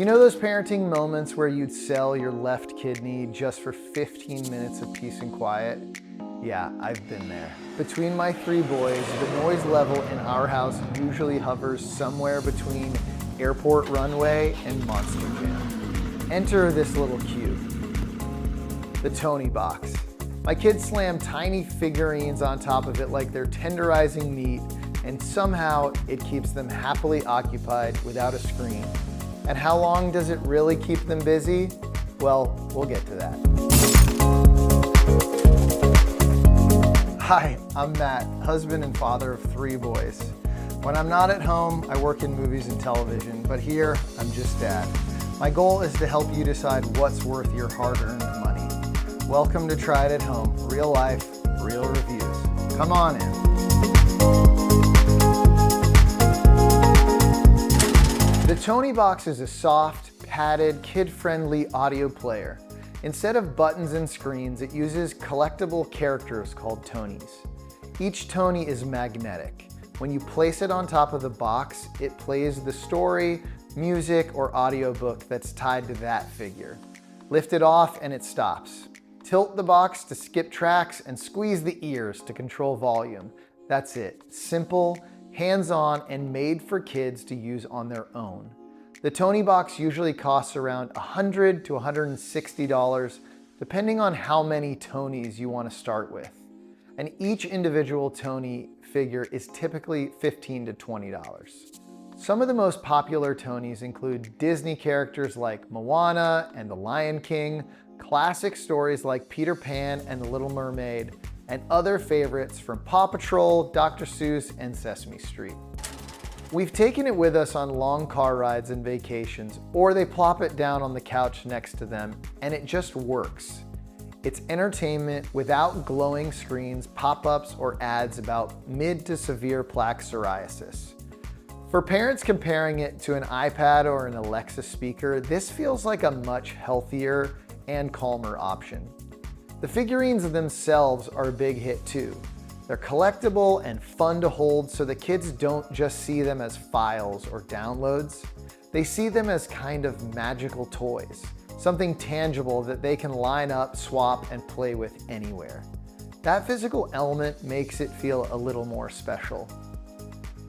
You know those parenting moments where you'd sell your left kidney just for 15 minutes of peace and quiet? Yeah, I've been there. Between my 3 boys, the noise level in our house usually hovers somewhere between airport runway and Monster Jam. Enter this little cube, the Toniebox. My kids slam tiny figurines on top of it like they're tenderizing meat, and somehow it keeps them happily occupied without a screen. And how long does it really keep them busy? Well, we'll get to that. Hi, I'm Matt, husband and father of 3 boys. When I'm not at home, I work in movies and television, but here, I'm just dad. My goal is to help you decide what's worth your hard-earned money. Welcome to Try It at Home, real life, real reviews. Come on in. The Toniebox is a soft, padded, kid-friendly audio player. Instead of buttons and screens, it uses collectible characters called Tonies. Each Tonie is magnetic. When you place it on top of the box, it plays the story, music, or audiobook that's tied to that figure. Lift it off and it stops. Tilt the box to skip tracks and squeeze the ears to control volume. That's it. Simple, hands-on, and made for kids to use on their own. The Toniebox usually costs around $100 to $160, depending on how many Tonies you want to start with. And each individual Tonie figure is typically $15 to $20. Some of the most popular Tonies include Disney characters like Moana and The Lion King, classic stories like Peter Pan and The Little Mermaid, and other favorites from Paw Patrol, Dr. Seuss, and Sesame Street. We've taken it with us on long car rides and vacations, or they plop it down on the couch next to them, and it just works. It's entertainment without glowing screens, pop-ups, or ads about mid to severe plaque psoriasis. For parents comparing it to an iPad or an Alexa speaker, this feels like a much healthier and calmer option. The figurines themselves are a big hit too. They're collectible and fun to hold, so the kids don't just see them as files or downloads. They see them as kind of magical toys, something tangible that they can line up, swap, and play with anywhere. That physical element makes it feel a little more special.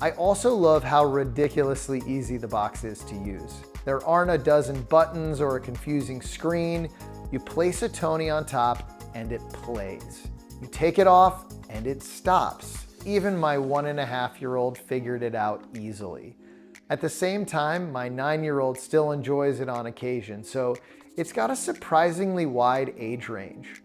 I also love how ridiculously easy the box is to use. There aren't a dozen buttons or a confusing screen. You place a Tonie on top and it plays. You take it off and it stops. Even my 1.5-year-old figured it out easily. At the same time, my 9-year-old still enjoys it on occasion, so it's got a surprisingly wide age range.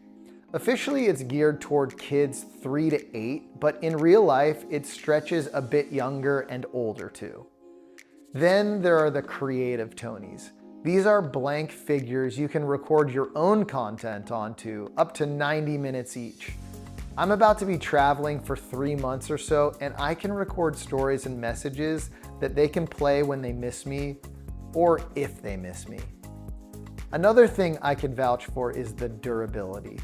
Officially, it's geared toward kids 3 to 8, but in real life, it stretches a bit younger and older too. Then there are the creative Tonies. These are blank figures you can record your own content onto, up to 90 minutes each. I'm about to be traveling for 3 months or so, and I can record stories and messages that they can play when they miss me, or if they miss me. Another thing I can vouch for is the durability.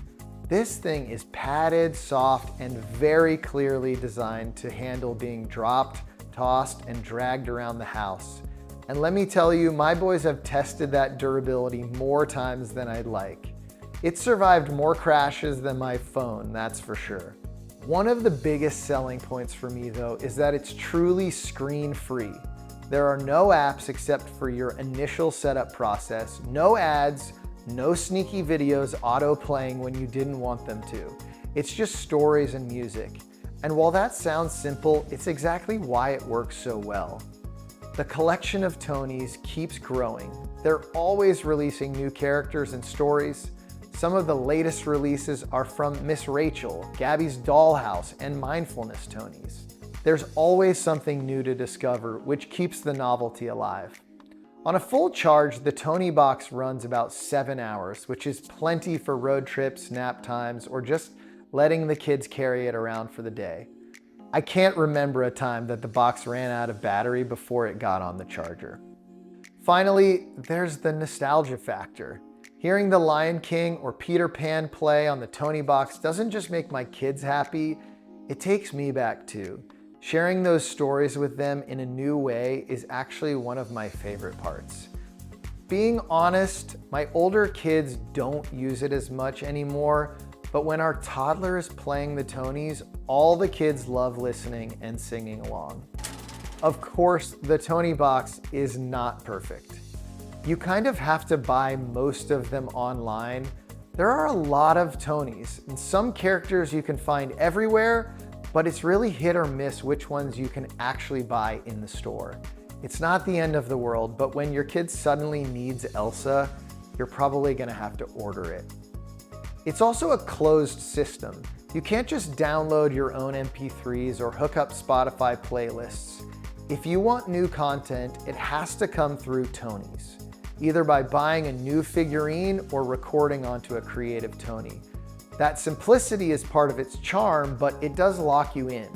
This thing is padded, soft, and very clearly designed to handle being dropped, tossed, and dragged around the house. And let me tell you, my boys have tested that durability more times than I'd like. It survived more crashes than my phone, that's for sure. One of the biggest selling points for me though is that it's truly screen-free. There are no apps except for your initial setup process, no ads, no sneaky videos auto-playing when you didn't want them to. It's just stories and music. And while that sounds simple, it's exactly why it works so well. The collection of Tonies keeps growing. They're always releasing new characters and stories. Some of the latest releases are from Miss Rachel, Gabby's Dollhouse, and Mindfulness Tonies. There's always something new to discover, which keeps the novelty alive. On a full charge, the Toniebox runs about 7 hours, which is plenty for road trips, nap times, or just letting the kids carry it around for the day. I can't remember a time that the box ran out of battery before it got on the charger. Finally, there's the nostalgia factor. Hearing The Lion King or Peter Pan play on the Toniebox doesn't just make my kids happy, it takes me back too. Sharing those stories with them in a new way is actually one of my favorite parts. Being honest, my older kids don't use it as much anymore, but when our toddler is playing the Tonys, all the kids love listening and singing along. Of course, the Toniebox is not perfect. You kind of have to buy most of them online. There are a lot of Tonys, and some characters you can find everywhere, but it's really hit or miss which ones you can actually buy in the store. It's not the end of the world, but when your kid suddenly needs Elsa, you're probably gonna have to order it. It's also a closed system. You can't just download your own MP3s or hook up Spotify playlists. If you want new content, it has to come through Tonys, either by buying a new figurine or recording onto a creative Tony. That simplicity is part of its charm, but it does lock you in.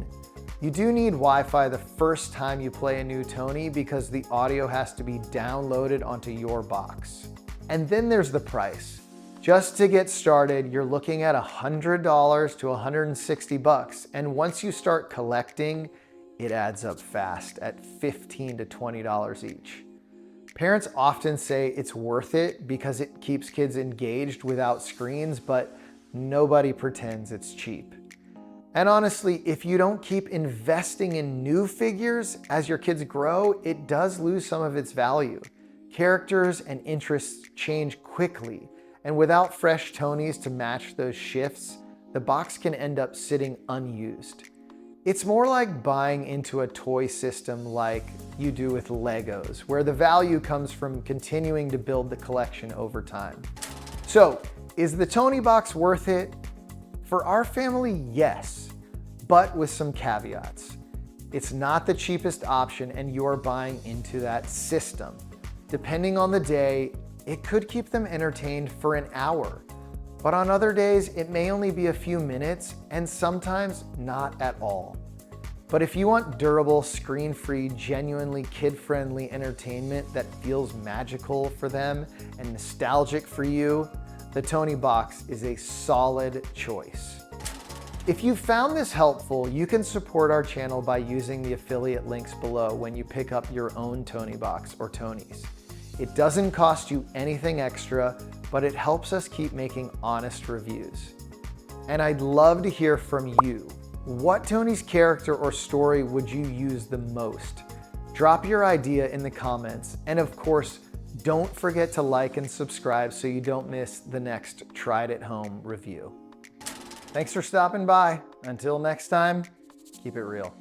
You do need Wi-Fi the first time you play a new Tony because the audio has to be downloaded onto your box. And then there's the price. Just to get started, you're looking at $100 to $160, and once you start collecting, it adds up fast at $15 to $20 each. Parents often say it's worth it because it keeps kids engaged without screens, but nobody pretends it's cheap. And honestly, if you don't keep investing in new figures as your kids grow, it does lose some of its value. Characters and interests change quickly, and without fresh Tonys to match those shifts, the box can end up sitting unused. It's more like buying into a toy system like you do with Legos, where the value comes from continuing to build the collection over time. So, is the Toniebox worth it? For our family, yes, but with some caveats. It's not the cheapest option and you're buying into that system. Depending on the day, it could keep them entertained for an hour, but on other days, it may only be a few minutes and sometimes not at all. But if you want durable, screen-free, genuinely kid-friendly entertainment that feels magical for them and nostalgic for you, the Toniebox is a solid choice. If you found this helpful, you can support our channel by using the affiliate links below when you pick up your own Toniebox or Tonys. It doesn't cost you anything extra, but it helps us keep making honest reviews. And I'd love to hear from you. What Tony's character or story would you use the most? Drop your idea in the comments, and of course, don't forget to like and subscribe so you don't miss the next Try It at Home review. Thanks for stopping by. Until next time, keep it real.